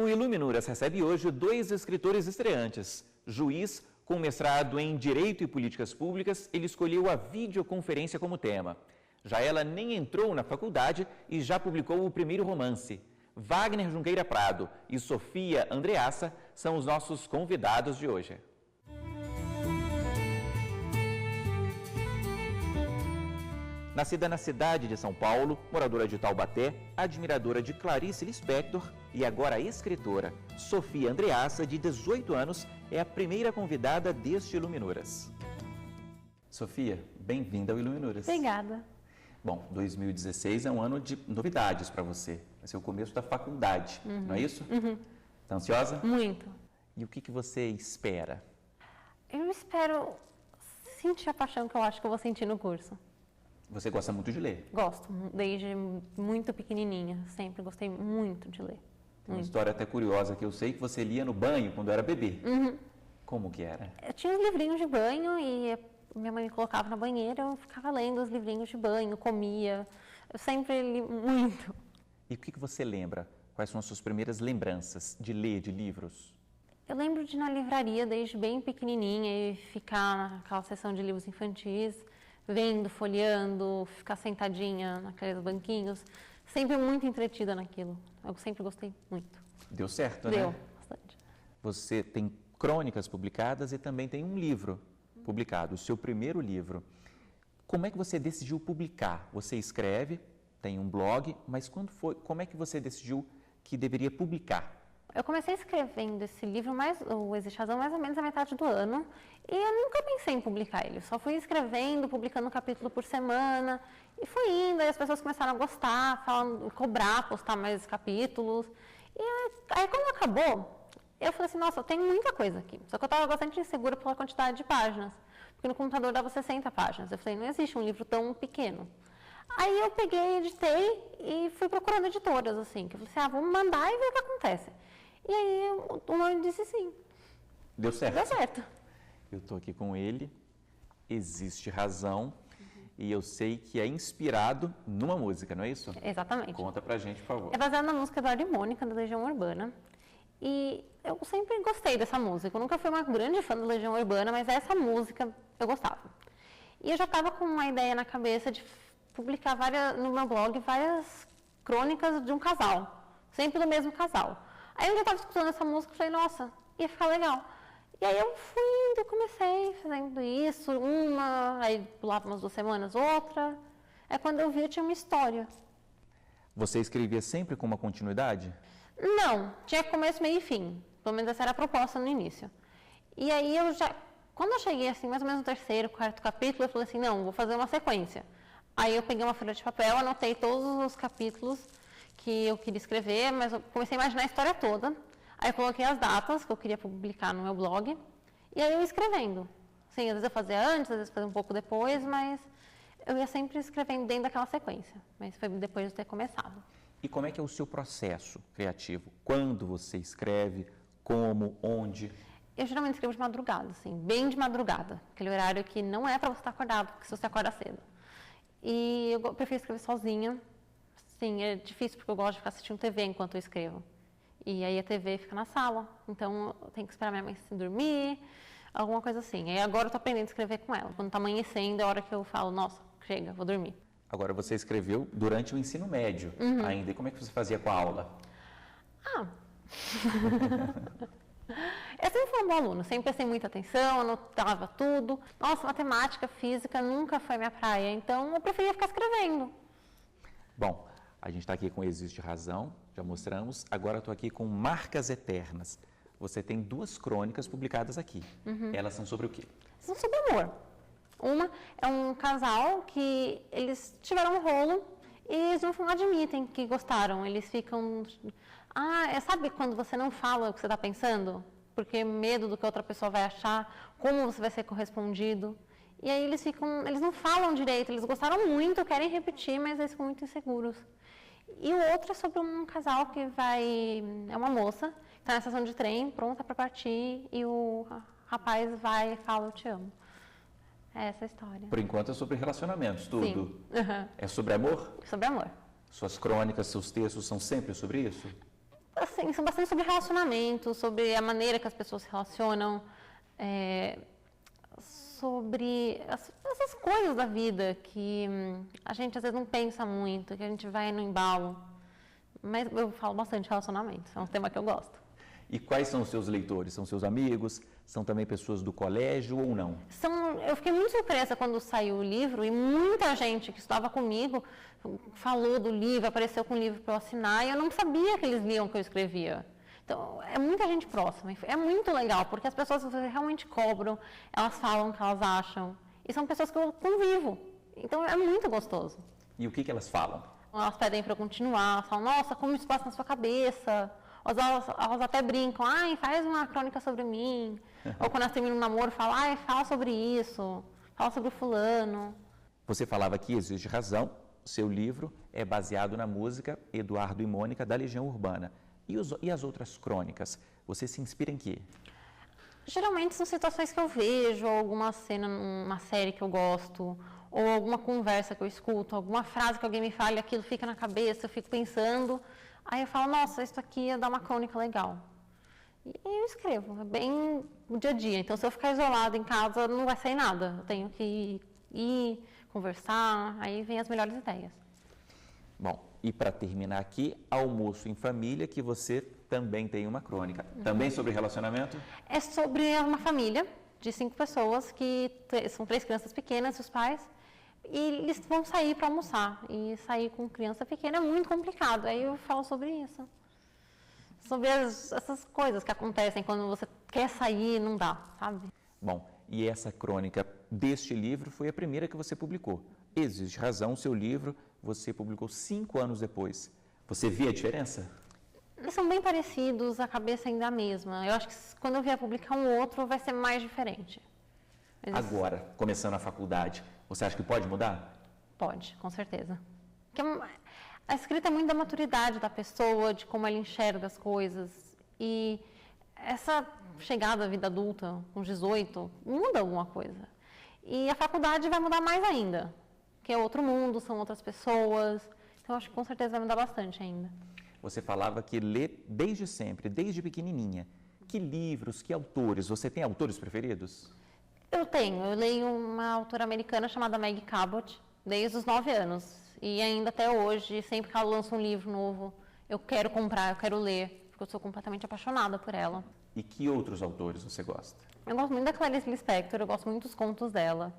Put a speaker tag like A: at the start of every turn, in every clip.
A: O Iluminuras recebe hoje 2 escritores estreantes. Juiz com mestrado em Direito e Políticas Públicas, ele escolheu a videoconferência como tema. Já ela nem entrou na faculdade e já publicou o primeiro romance. Wagner Junqueira Prado e Sofia Andreassa são os nossos convidados de hoje. Nascida na cidade de São Paulo, moradora de Taubaté, admiradora de Clarice Lispector e agora escritora, Sofia Andreassa, de 18 anos, é a primeira convidada deste Iluminuras. Sofia, bem-vinda ao Iluminuras.
B: Obrigada.
A: Bom, 2016 é um ano de novidades para você. Vai ser o começo da faculdade, não é isso? Está ansiosa?
B: Muito.
A: E o que você espera?
B: Eu espero sentir a paixão que eu acho que eu vou sentir no curso.
A: Você gosta muito de ler?
B: Gosto, desde muito pequenininha, sempre gostei muito de ler.
A: Tem uma história até curiosa que eu sei que você lia no banho quando era bebê. Como que era?
B: Eu tinha os livrinhos de banho e minha mãe me colocava na banheira, eu ficava lendo os livrinhos de banho, comia. Eu sempre li muito.
A: E o que você lembra? Quais são as suas primeiras lembranças de ler, de livros?
B: Eu lembro de ir na livraria desde bem pequenininha e ficar naquela seção de livros infantis, vendo, folheando, ficar sentadinha naqueles banquinhos, sempre muito entretida naquilo. Eu sempre gostei muito.
A: Deu certo,
B: né?
A: Deu, bastante. Você tem crônicas publicadas e também tem um livro publicado, o seu primeiro livro. Como é que você decidiu publicar? Você escreve, tem um blog, mas como é que você decidiu que deveria publicar?
B: Eu comecei escrevendo esse livro, o Existe Razão, mais ou menos na metade do ano, e eu nunca pensei em publicar ele. Só fui escrevendo, publicando um capítulo por semana, e fui indo, aí as pessoas começaram a gostar, cobrar, postar mais capítulos. E aí quando acabou, eu falei assim, nossa, eu tenho muita coisa aqui. Só que eu estava bastante insegura pela quantidade de páginas, porque no computador dava 60 páginas. Eu falei, não existe um livro tão pequeno. Aí eu peguei, editei e fui procurando editoras, assim, que eu falei assim, vamos mandar e ver o que acontece. E aí o meu disse sim.
A: Deu certo?
B: Deu certo.
A: Eu estou aqui com ele, Existe Razão, e eu sei que é inspirado numa música, não é isso?
B: Exatamente.
A: Conta pra gente, por favor.
B: É baseado na música Eduardo e Mônica, da Legião Urbana. E eu sempre gostei dessa música. Eu nunca fui uma grande fã da Legião Urbana, mas essa música eu gostava. E eu já estava com uma ideia na cabeça de publicar no meu blog várias crônicas de um casal, sempre do mesmo casal. Aí eu já estava escutando essa música e falei, nossa, ia ficar legal. E aí eu fui indo, comecei fazendo isso, aí pulava umas 2 semanas, outra. Aí quando eu vi, eu tinha uma história.
A: Você escrevia sempre com uma continuidade?
B: Não, tinha começo, meio e fim. Pelo menos essa era a proposta no início. E aí quando eu cheguei assim, mais ou menos no 3º, 4º capítulo, eu falei assim, não, vou fazer uma sequência. Aí eu peguei uma folha de papel, anotei todos os capítulos que eu queria escrever, mas eu comecei a imaginar a história toda. Aí eu coloquei as datas que eu queria publicar no meu blog, e aí eu ia escrevendo. Sim, às vezes eu fazia antes, às vezes fazia um pouco depois, mas eu ia sempre escrevendo dentro daquela sequência. Mas foi depois de ter começado.
A: E como é que é o seu processo criativo? Quando você escreve? Como? Onde?
B: Eu geralmente escrevo de madrugada, assim, bem de madrugada. Aquele horário que não é para você estar acordado, porque se você acorda cedo. E eu prefiro escrever sozinha. Sim, é difícil porque eu gosto de ficar assistindo TV enquanto eu escrevo. E aí a TV fica na sala, então eu tenho que esperar minha mãe se dormir, alguma coisa assim. E agora eu tô aprendendo a escrever com ela. Quando tá amanhecendo, é a hora que eu falo, nossa, chega, vou dormir.
A: Agora você escreveu durante o ensino médio ainda. E como é que você fazia com a aula?
B: Eu sempre fui um bom aluno, sempre prestei muita atenção, anotava tudo. Nossa, matemática, física nunca foi minha praia, então eu preferia ficar escrevendo.
A: Bom, a gente está aqui com Existe Razão, já mostramos. Agora estou aqui com Marcas Eternas. Você tem 2 crônicas publicadas aqui. Elas são sobre o quê?
B: São sobre amor. Uma é um casal que eles tiveram um rolo e eles não admitem que gostaram. Eles ficam... sabe quando você não fala o que você está pensando? Porque medo do que outra pessoa vai achar, como você vai ser correspondido. E aí eles não falam direito, eles gostaram muito, querem repetir, mas eles ficam muito inseguros. E o outro é sobre um casal que é uma moça, que está na estação de trem, pronta para partir, e o rapaz vai e fala, eu te amo. É essa a história.
A: Por enquanto é sobre relacionamentos, tudo.
B: Sim.
A: É sobre amor?
B: Sobre amor.
A: Suas crônicas, seus textos são sempre sobre isso?
B: assim, são bastante sobre relacionamento, sobre a maneira que as pessoas se relacionam, sobre essas coisas da vida que a gente às vezes não pensa muito, que a gente vai no embalo. Mas eu falo bastante de relacionamento, é um tema que eu gosto.
A: E quais são os seus leitores? São seus amigos? São também pessoas do colégio ou não?
B: Eu fiquei muito surpresa quando saiu o livro e muita gente que estudava comigo falou do livro, apareceu com o livro para eu assinar e eu não sabia que eles liam o que eu escrevia. Então, é muita gente próxima. É muito legal, porque as pessoas realmente cobram, elas falam o que elas acham. E são pessoas que eu convivo. Então, é muito gostoso.
A: E o que elas falam?
B: Elas pedem para eu continuar, falam, nossa, como isso passa na sua cabeça. Elas até brincam, ai, faz uma crônica sobre mim. Ou quando elas terminam um namoro, falam, ai, fala sobre isso, fala sobre o fulano.
A: Você falava que existe razão. Seu livro é baseado na música Eduardo e Mônica, da Legião Urbana. E as outras crônicas? Você se inspira em quê?
B: Geralmente são situações que eu vejo, ou alguma cena numa série que eu gosto, ou alguma conversa que eu escuto, alguma frase que alguém me fala e aquilo fica na cabeça, eu fico pensando. Aí eu falo, nossa, isso aqui ia dar uma crônica legal. E eu escrevo, é bem o dia a dia. Então, se eu ficar isolada em casa, não vai sair nada. Eu tenho que ir conversar, aí vem as melhores ideias.
A: Bom, e para terminar aqui, Almoço em Família, que você também tem uma crônica. Também sobre relacionamento?
B: É sobre uma família de 5 pessoas, que são 3 crianças pequenas, os pais, e eles vão sair para almoçar. E sair com criança pequena é muito complicado. Aí eu falo sobre isso. Sobre essas coisas que acontecem quando você quer sair e não dá, sabe?
A: Bom, e essa crônica deste livro foi a primeira que você publicou. Existe razão, seu livro você publicou 5 anos depois. Você vê a diferença?
B: Eles são bem parecidos, a cabeça ainda é a mesma. Eu acho que quando eu vier publicar um outro, vai ser mais diferente. Mas
A: agora, começando a faculdade, você acha que pode mudar?
B: Pode, com certeza. Porque a escrita é muito da maturidade da pessoa, de como ela enxerga as coisas. E essa chegada à vida adulta, com 18, muda alguma coisa. E a faculdade vai mudar mais ainda, que é outro mundo, são outras pessoas. Então, acho que com certeza vai mudar bastante ainda.
A: Você falava que lê desde sempre, desde pequenininha. Que livros, que autores? Você tem autores preferidos?
B: Eu tenho. Eu leio uma autora americana chamada Maggie Cabot desde os 9 anos. E ainda até hoje, sempre que ela lança um livro novo, eu quero comprar, eu quero ler, porque eu sou completamente apaixonada por ela.
A: E que outros autores você gosta?
B: Eu gosto muito da Clarice Lispector, eu gosto muito dos contos dela.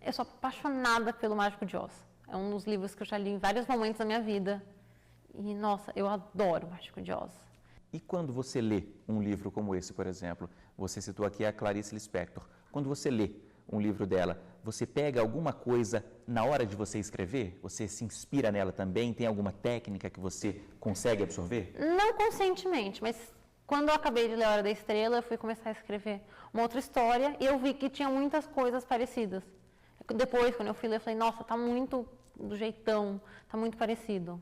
B: Eu sou apaixonada pelo Mágico de Oz. É um dos livros que eu já li em vários momentos da minha vida. E, nossa, eu adoro o Mágico de Oz.
A: E quando você lê um livro como esse, por exemplo, você citou aqui a Clarice Lispector. Quando você lê um livro dela, você pega alguma coisa na hora de você escrever? Você se inspira nela também? Tem alguma técnica que você consegue absorver?
B: Não conscientemente, mas quando eu acabei de ler A Hora da Estrela, eu fui começar a escrever uma outra história e eu vi que tinha muitas coisas parecidas. Depois, quando eu fui ler, eu falei, nossa, tá muito do jeitão, tá muito parecido.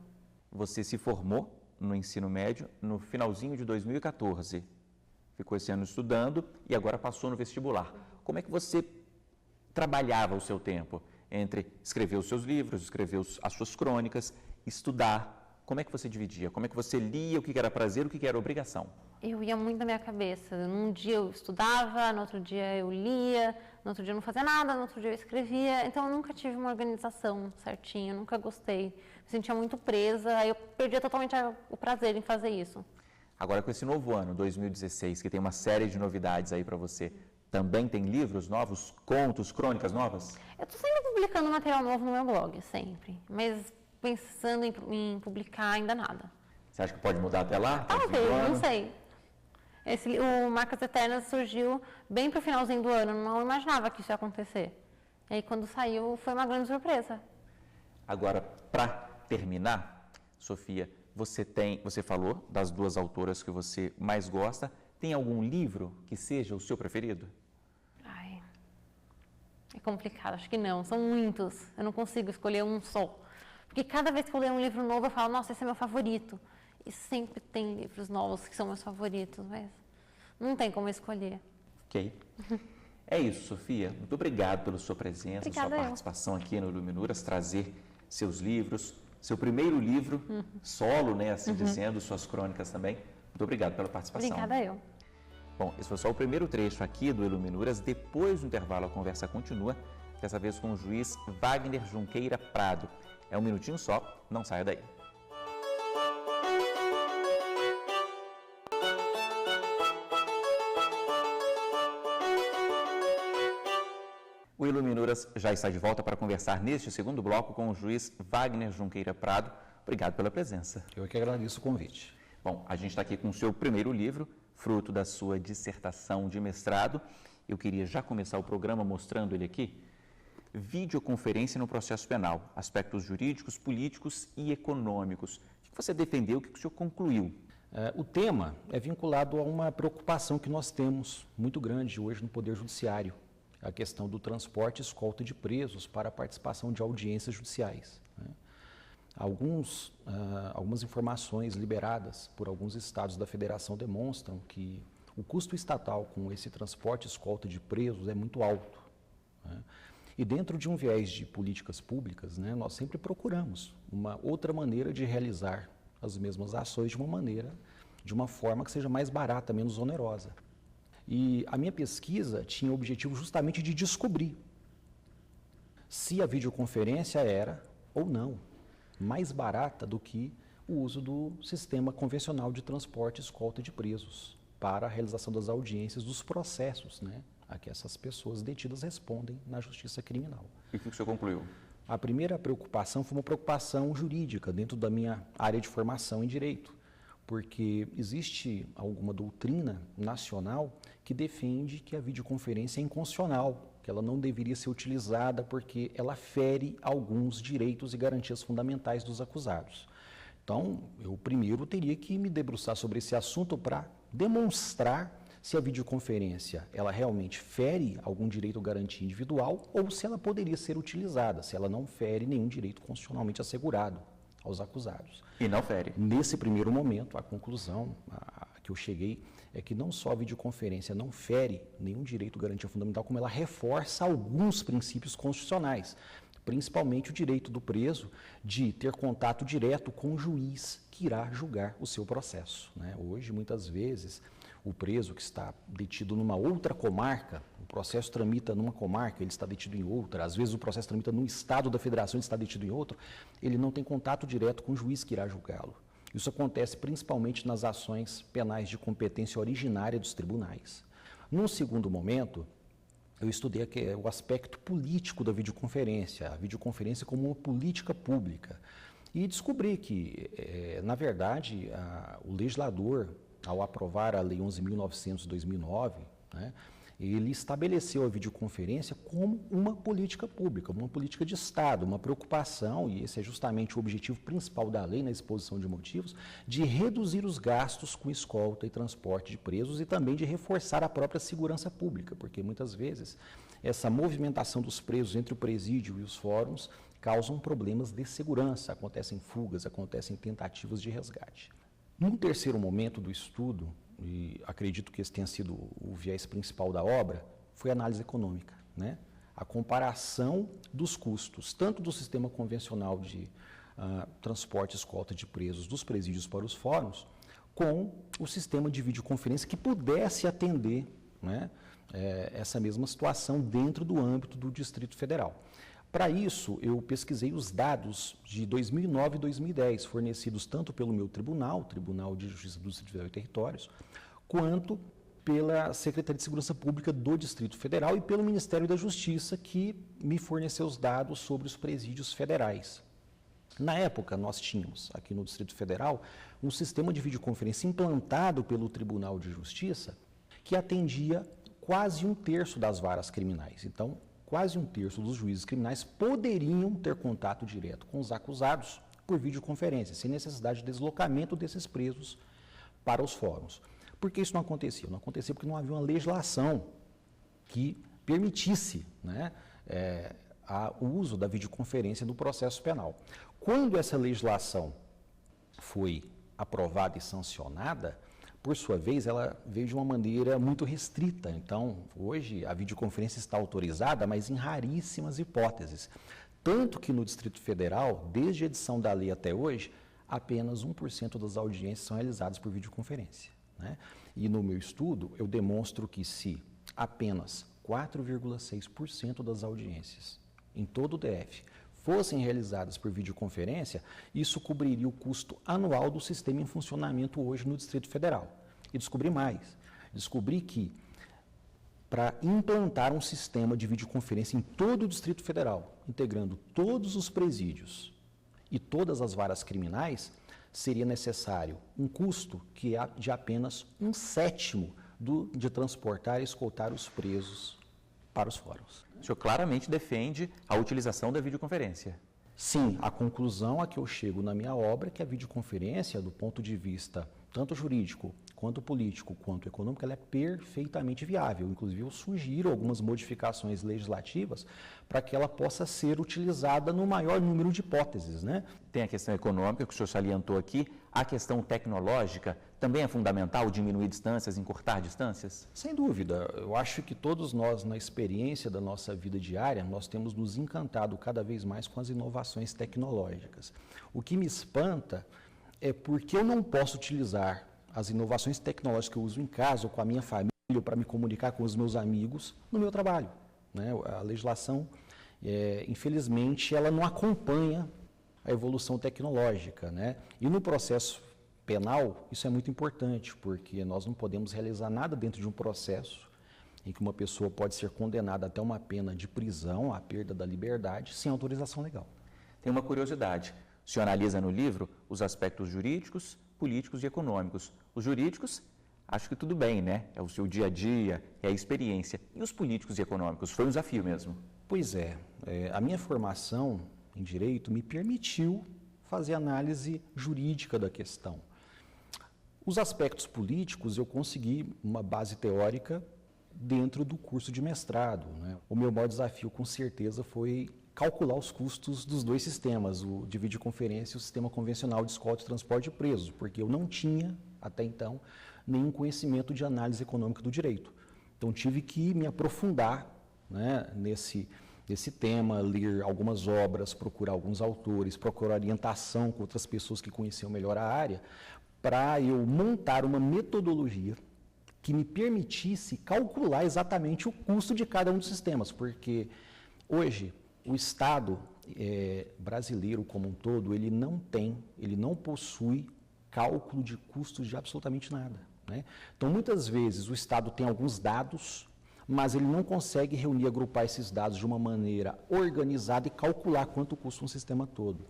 A: Você se formou no ensino médio no finalzinho de 2014. Ficou esse ano estudando e agora passou no vestibular. Como é que você trabalhava o seu tempo entre escrever os seus livros, escrever as suas crônicas, estudar? Como é que você dividia? Como é que você lia o que era prazer e o que era obrigação?
B: Eu ia muito na minha cabeça. Num dia eu estudava, no outro dia eu lia, no outro dia eu não fazia nada, no outro dia eu escrevia. Então eu nunca tive uma organização certinha, nunca gostei. Me sentia muito presa, aí eu perdia totalmente o prazer em fazer isso.
A: Agora com esse novo ano, 2016, que tem uma série de novidades aí para você, também tem livros novos, contos, crônicas novas?
B: Eu estou sempre publicando material novo no meu blog, sempre. Mas pensando em publicar ainda nada.
A: Você acha que pode mudar até lá?
B: Talvez, não sei. O Marcas Eternas surgiu bem para o finalzinho do ano, não imaginava que isso ia acontecer. E aí quando saiu foi uma grande surpresa.
A: Agora, para terminar, Sofia, você falou das 2 autoras que você mais gosta. Tem algum livro que seja o seu preferido?
B: Ai, é complicado, acho que não, são muitos. Eu não consigo escolher um só. Porque cada vez que eu leio um livro novo, eu falo, nossa, esse é meu favorito. E sempre tem livros novos que são meus favoritos, mas não tem como escolher.
A: Ok. É isso, Sofia. Muito obrigado pela sua presença,
B: Obrigada
A: sua participação aqui no Luminuras, trazer seus livros, seu primeiro livro solo, né, assim dizendo, suas crônicas também. Muito obrigado pela participação.
B: Obrigada eu.
A: Bom, esse foi só o primeiro trecho aqui do Iluminuras. Depois do intervalo, a conversa continua, dessa vez com o juiz Wagner Junqueira Prado. É um minutinho só, não saia daí. O Iluminuras já está de volta para conversar neste segundo bloco com o juiz Wagner Junqueira Prado. Obrigado pela presença.
C: Eu que agradeço o convite.
A: Bom, a gente está aqui com o seu primeiro livro, fruto da sua dissertação de mestrado. Eu queria já começar o programa mostrando ele aqui. Videoconferência no processo penal, aspectos jurídicos, políticos e econômicos. O que você defendeu, o que o senhor concluiu?
C: O tema é vinculado a uma preocupação que nós temos muito grande hoje no Poder Judiciário, a questão do transporte e escolta de presos para a participação de audiências judiciais. Algumas informações liberadas por alguns estados da federação demonstram que o custo estatal com esse transporte e escolta de presos é muito alto. E dentro de um viés de políticas públicas, nós sempre procuramos uma outra maneira de realizar as mesmas ações de uma forma que seja mais barata, menos onerosa. E a minha pesquisa tinha o objetivo justamente de descobrir se a videoconferência era ou não mais barata do que o uso do sistema convencional de transporte e escolta de presos para a realização das audiências dos processos, a que essas pessoas detidas respondem na justiça criminal.
A: E o que o senhor concluiu?
C: A primeira preocupação foi uma preocupação jurídica dentro da minha área de formação em direito, porque existe alguma doutrina nacional que defende que a videoconferência é inconstitucional, que ela não deveria ser utilizada porque ela fere alguns direitos e garantias fundamentais dos acusados. Então, eu primeiro teria que me debruçar sobre esse assunto para demonstrar se a videoconferência ela realmente fere algum direito ou garantia individual ou se ela poderia ser utilizada, se ela não fere nenhum direito constitucionalmente assegurado aos acusados.
A: E não fere.
C: Nesse primeiro momento, a conclusão a que eu cheguei é que não só a videoconferência não fere nenhum direito ou garantia fundamental, como ela reforça alguns princípios constitucionais, principalmente o direito do preso de ter contato direto com o juiz que irá julgar o seu processo. Hoje, muitas vezes, o preso que está detido numa outra comarca, o processo tramita numa comarca, ele está detido em outra, às vezes o processo tramita num estado da federação, ele está detido em outro, ele não tem contato direto com o juiz que irá julgá-lo. Isso acontece principalmente nas ações penais de competência originária dos tribunais. Num segundo momento, eu estudei o aspecto político da videoconferência, a videoconferência como uma política pública, e descobri que, na verdade, o legislador, ao aprovar a Lei 11.900 de 2009, ele estabeleceu a videoconferência como uma política pública, uma política de Estado, uma preocupação, e esse é justamente o objetivo principal da lei na exposição de motivos, de reduzir os gastos com escolta e transporte de presos e também de reforçar a própria segurança pública, porque muitas vezes essa movimentação dos presos entre o presídio e os fóruns causam problemas de segurança, acontecem fugas, acontecem tentativas de resgate. Num terceiro momento do estudo, e acredito que esse tenha sido o viés principal da obra, foi a análise econômica, A comparação dos custos, tanto do sistema convencional de transporte e escolta de presos dos presídios para os fóruns, com o sistema de videoconferência que pudesse atender essa mesma situação dentro do âmbito do Distrito Federal. Para isso, eu pesquisei os dados de 2009 e 2010, fornecidos tanto pelo meu tribunal, Tribunal de Justiça do Distrito Federal e Territórios, quanto pela Secretaria de Segurança Pública do Distrito Federal e pelo Ministério da Justiça, que me forneceu os dados sobre os presídios federais. Na época, nós tínhamos, aqui no Distrito Federal, um sistema de videoconferência implantado pelo Tribunal de Justiça que atendia quase 1/3 das varas criminais. Então, quase 1/3 dos juízes criminais poderiam ter contato direto com os acusados por videoconferência, sem necessidade de deslocamento desses presos para os fóruns. Por que isso não acontecia? Não acontecia porque não havia uma legislação que permitisse o uso da videoconferência no processo penal. Quando essa legislação foi aprovada e sancionada, por sua vez, ela veio de uma maneira muito restrita. Então, hoje, a videoconferência está autorizada, mas em raríssimas hipóteses, Tanto que no Distrito Federal, desde a edição da lei até hoje, apenas 1% das audiências são realizadas por videoconferência, né? E no meu estudo, eu demonstro que se apenas 4,6% das audiências em todo o DF fossem realizadas por videoconferência, isso cobriria o custo anual do sistema em funcionamento hoje no Distrito Federal. E descobri mais. Descobri que para implantar um sistema de videoconferência em todo o Distrito Federal, integrando todos os presídios e todas as varas criminais, seria necessário um custo que é de apenas 1/7 de transportar e escoltar os presos para os fóruns.
A: O senhor claramente defende a utilização da videoconferência.
C: Sim, a conclusão a que eu chego na minha obra é que a videoconferência, do ponto de vista tanto jurídico, quanto político, quanto econômico, ela é perfeitamente viável. Inclusive, eu sugiro algumas modificações legislativas para que ela possa ser utilizada no maior número de hipóteses, né?
A: Tem a questão econômica, que o senhor salientou aqui. A questão tecnológica também é fundamental, diminuir distâncias, encurtar distâncias?
C: Sem dúvida. Eu acho que todos nós, na experiência da nossa vida diária, nós temos nos encantado cada vez mais com as inovações tecnológicas. O que me espanta é porque eu não posso utilizar as inovações tecnológicas que eu uso em casa ou com a minha família ou para me comunicar com os meus amigos no meu trabalho, né? A legislação, infelizmente, ela não acompanha a evolução tecnológica, né? E no processo penal, isso é muito importante, porque nós não podemos realizar nada dentro de um processo em que uma pessoa pode ser condenada até uma pena de prisão, a perda da liberdade, sem autorização legal.
A: Tem uma curiosidade. O senhor analisa no livro os aspectos jurídicos, políticos e econômicos. Os jurídicos, acho que tudo bem, né? É o seu dia a dia, é a experiência. E os políticos e econômicos? Foi um desafio mesmo.
C: Pois é. A minha formação em Direito me permitiu fazer análise jurídica da questão. Os aspectos políticos, eu consegui uma base teórica dentro do curso de mestrado, né? O meu maior desafio, com certeza, foi calcular os custos dos dois sistemas, o de videoconferência e o sistema convencional de escolta e transporte de presos, porque eu não tinha, até então, nenhum conhecimento de análise econômica do direito. Então, tive que me aprofundar, né, nesse tema, ler algumas obras, procurar alguns autores, procurar orientação com outras pessoas que conheciam melhor a área, para eu montar uma metodologia que me permitisse calcular exatamente o custo de cada um dos sistemas, porque hoje o Estado brasileiro como um todo, ele não possui cálculo de custos de absolutamente nada, né? Então, muitas vezes, o Estado tem alguns dados, mas ele não consegue reunir e agrupar esses dados de uma maneira organizada e calcular quanto custa um sistema todo.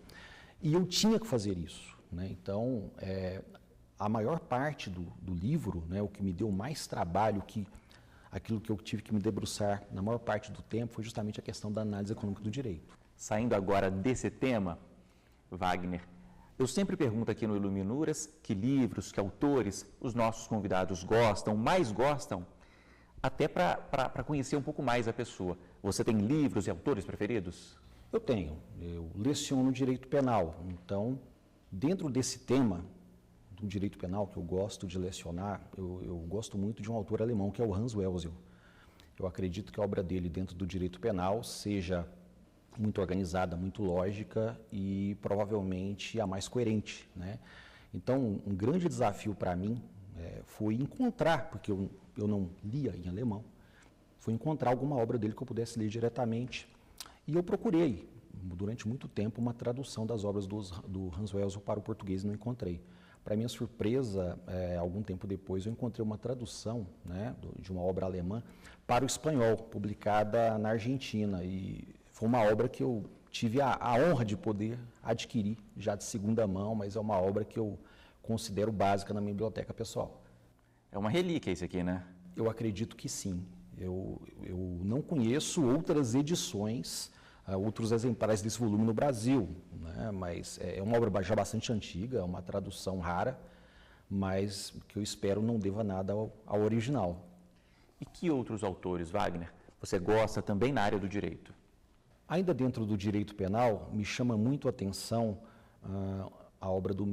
C: E eu tinha que fazer isso, né? Então, a maior parte do livro, né, o que me deu mais trabalho, aquilo que eu tive que me debruçar na maior parte do tempo, foi justamente a questão da análise econômica do direito.
A: Saindo agora desse tema, Wagner, eu sempre pergunto aqui no Iluminuras que livros, que autores os nossos convidados mais gostam, até para conhecer um pouco mais a pessoa. Você tem livros e autores preferidos?
C: Eu tenho. Eu leciono direito penal. Então, dentro desse tema do direito penal que eu gosto de lecionar, eu gosto muito de um autor alemão, que é o Hans Welzel. Eu acredito que a obra dele dentro do direito penal seja muito organizada, muito lógica e provavelmente a mais coerente, né? Então, um grande desafio para mim foi encontrar, porque eu não lia em alemão, foi encontrar alguma obra dele que eu pudesse ler diretamente. E eu procurei, durante muito tempo, uma tradução das obras do Hans Welzel para o português e não encontrei. Para minha surpresa, algum tempo depois, eu encontrei uma tradução, né, de uma obra alemã para o espanhol, publicada na Argentina. E foi uma obra que eu tive a honra de poder adquirir, já de segunda mão, mas é uma obra que eu considero básica na minha biblioteca pessoal.
A: É uma relíquia isso aqui, né?
C: Eu acredito que sim. Eu não conheço outras edições, outros exemplares desse volume no Brasil, né? Mas é uma obra já bastante antiga, é uma tradução rara, mas que eu espero não deva nada ao original.
A: E que outros autores, Wagner, você gosta também na área do direito?
C: Ainda dentro do direito penal, me chama muito a atenção a obra do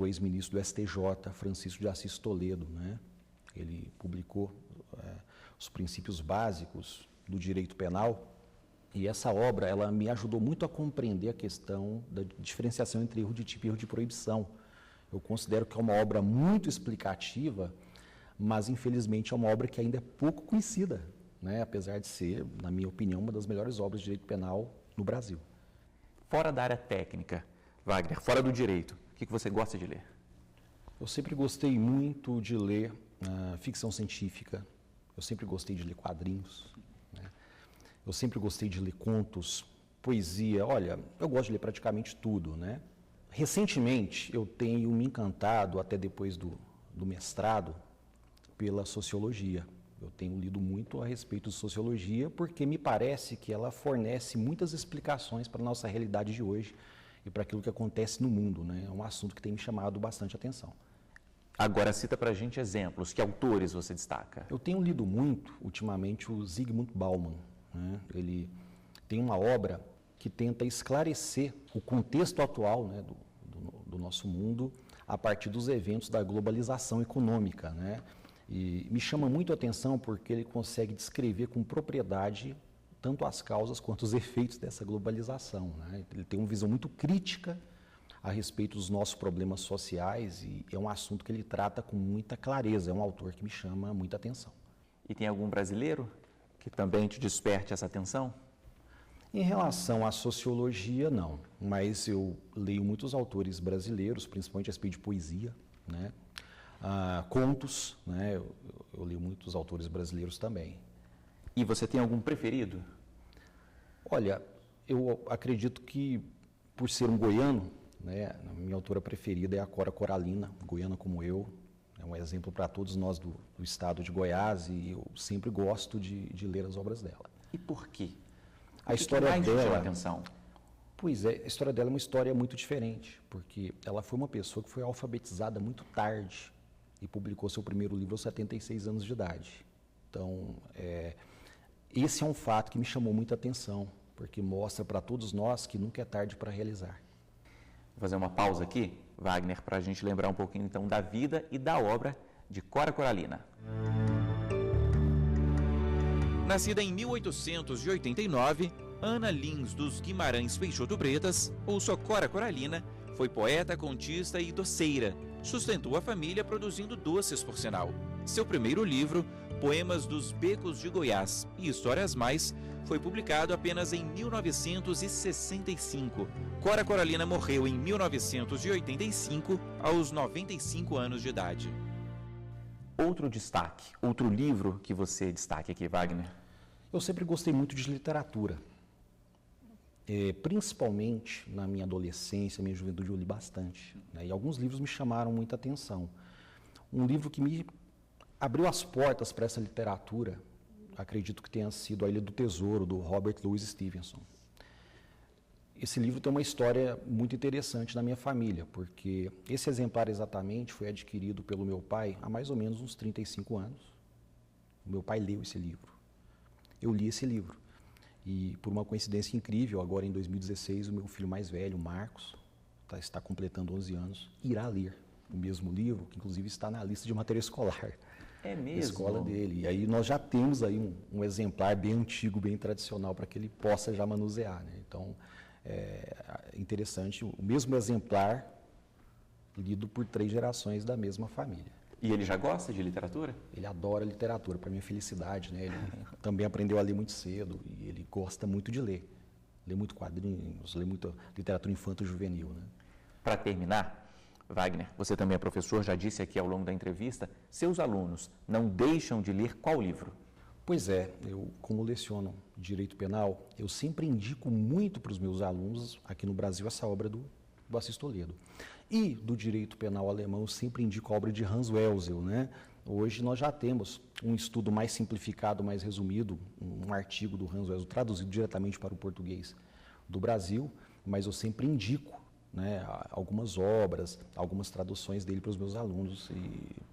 C: ex-ministro do STJ, Francisco de Assis Toledo, né? Ele publicou os princípios básicos do direito penal E essa obra, ela me ajudou muito a compreender a questão da diferenciação entre erro de tipo e erro de proibição. Eu considero que é uma obra muito explicativa, mas infelizmente é uma obra que ainda é pouco conhecida, né? Apesar de ser, na minha opinião, uma das melhores obras de direito penal no Brasil.
A: Fora da área técnica, Wagner, fora do direito, o que você gosta de ler?
C: Eu sempre gostei muito de ler ficção científica, eu sempre gostei de ler quadrinhos, né? Eu sempre gostei de ler contos, poesia. Olha, eu gosto de ler praticamente tudo, né? Recentemente, eu tenho me encantado, até depois do mestrado, pela sociologia. Eu tenho lido muito a respeito de sociologia, porque me parece que ela fornece muitas explicações para a nossa realidade de hoje e para aquilo que acontece no mundo, né? É um assunto que tem me chamado bastante atenção.
A: Agora cita para a gente exemplos, que autores você destaca?
C: Eu tenho lido muito, ultimamente, o Zygmunt Bauman, né? Ele tem uma obra que tenta esclarecer o contexto atual, né, do nosso mundo a partir dos eventos da globalização econômica, né? E me chama muito a atenção porque ele consegue descrever com propriedade tanto as causas quanto os efeitos dessa globalização, né? Ele tem uma visão muito crítica a respeito dos nossos problemas sociais e é um assunto que ele trata com muita clareza. É um autor que me chama muita atenção.
A: E tem algum brasileiro que também te desperte essa atenção?
C: Em relação à sociologia, não. Mas eu leio muitos autores brasileiros, principalmente a respeito de poesia, né? Contos, né? Eu leio muitos autores brasileiros também.
A: E você tem algum preferido?
C: Olha, eu acredito que, por ser um goiano, né, a minha autora preferida é a Cora Coralina, goiana como eu. É um exemplo para todos nós do estado de Goiás e eu sempre gosto de ler as obras dela.
A: E por quê?
C: A história
A: mais te chama
C: dela...
A: atenção?
C: Pois é, a história dela é uma história muito diferente, porque ela foi uma pessoa que foi alfabetizada muito tarde e publicou seu primeiro livro aos 76 anos de idade. Então, esse é um fato que me chamou muita atenção, porque mostra para todos nós que nunca é tarde para realizar.
A: Vou fazer uma pausa aqui, Wagner, para a gente lembrar um pouquinho então da vida e da obra de Cora Coralina. Nascida em 1889, Ana Lins dos Guimarães Peixoto Bretas, ou só Cora Coralina, foi poeta, contista e doceira. Sustentou a família produzindo doces, por sinal. Seu primeiro livro, Poemas dos Becos de Goiás e Histórias Mais, foi publicado apenas em 1965. Cora Coralina morreu em 1985, aos 95 anos de idade. Outro destaque, outro livro que você destaque aqui, Wagner?
C: Eu sempre gostei muito de literatura. Principalmente na minha adolescência, minha juventude, eu li bastante, né? E alguns livros me chamaram muita atenção. Um livro que me abriu as portas para essa literatura, acredito que tenha sido A Ilha do Tesouro, do Robert Louis Stevenson. Esse livro tem uma história muito interessante na minha família, porque esse exemplar exatamente foi adquirido pelo meu pai há mais ou menos uns 35 anos. O meu pai leu esse livro. Eu li esse livro. E, por uma coincidência incrível, agora em 2016, o meu filho mais velho, Marcos, está completando 11 anos, irá ler o mesmo livro, que inclusive está na lista de material escolar.
A: É mesmo?
C: Da escola dele. E aí nós já temos aí um exemplar bem antigo, bem tradicional, para que ele possa já manusear, né? Então, é interessante, o mesmo exemplar lido por 3 gerações da mesma família.
A: E ele já gosta de literatura?
C: Ele adora literatura, para minha felicidade, né? Ele também aprendeu a ler muito cedo e ele gosta muito de ler. Lê muito quadrinhos, lê muito literatura infanto-juvenil, né?
A: Para terminar, Wagner, você também é professor, já disse aqui ao longo da entrevista, seus alunos não deixam de ler qual livro?
C: Pois é, eu, como leciono Direito Penal, eu sempre indico muito para os meus alunos, aqui no Brasil, essa obra do Assis Toledo. E do Direito Penal alemão, eu sempre indico a obra de Hans Welzel, né? Hoje nós já temos um estudo mais simplificado, mais resumido, um artigo do Hans Welzel traduzido diretamente para o português do Brasil, mas eu sempre indico, né, algumas obras, algumas traduções dele para os meus alunos,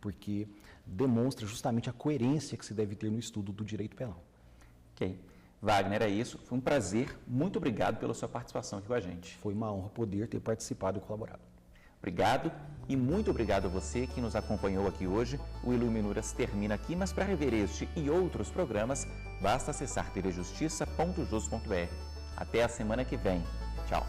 C: porque demonstra justamente a coerência que se deve ter no estudo do direito penal.
A: Ok. Wagner, é isso. Foi um prazer. Muito obrigado pela sua participação aqui com a gente.
C: Foi uma honra poder ter participado e colaborado.
A: Obrigado. E muito obrigado a você que nos acompanhou aqui hoje. O Iluminuras termina aqui, mas para rever este e outros programas, basta acessar tvjustiça.jus.br. Até a semana que vem. Tchau.